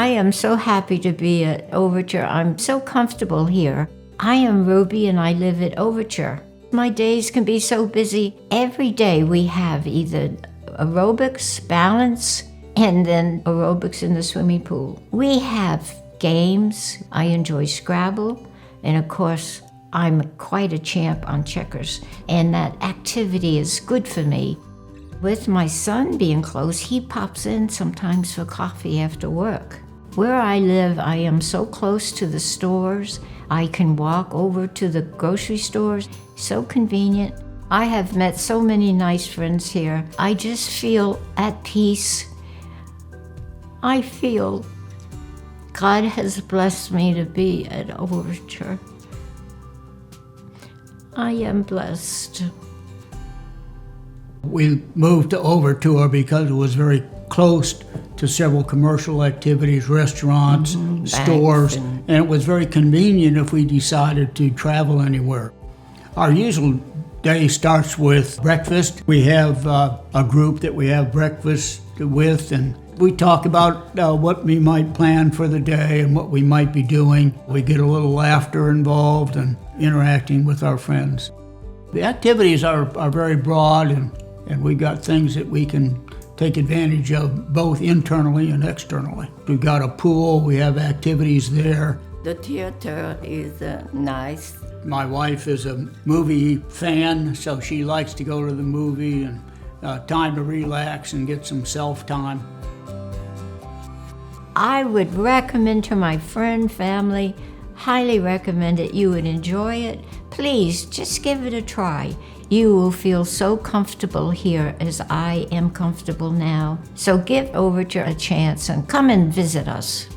I am so happy to be at Overture. I'm so comfortable here. I am Ruby and I live at Overture. My days can be so busy. Every day we have either aerobics, balance, and then aerobics in the swimming pool. We have games. I enjoy Scrabble, and of course, I'm quite a champ on checkers, and that activity is good for me. With my son being close, he pops in sometimes for coffee after work. Where I live, I am so close to the stores. I can walk over to the grocery stores. So convenient. I have met so many nice friends here. I just feel at peace. I feel God has blessed me to be at Overture. I am blessed. We moved to Overture because it was very close to several commercial activities, restaurants, stores, and it was very convenient if we decided to travel anywhere. Our usual day starts with breakfast. We have a group that we have breakfast with, and we talk about what we might plan for the day and what we might be doing. We get a little laughter involved and interacting with our friends. The activities are very broad, and we got things that we can take advantage of both internally and externally. We've got a pool, we have activities there. The theater is nice. My wife is a movie fan, so she likes to go to the movie and time to relax and get some self-time. I would recommend to my friend, family, highly recommend it. You would enjoy it. Please, just give it a try. You will feel so comfortable here as I am comfortable now. So give Overture a chance and come and visit us.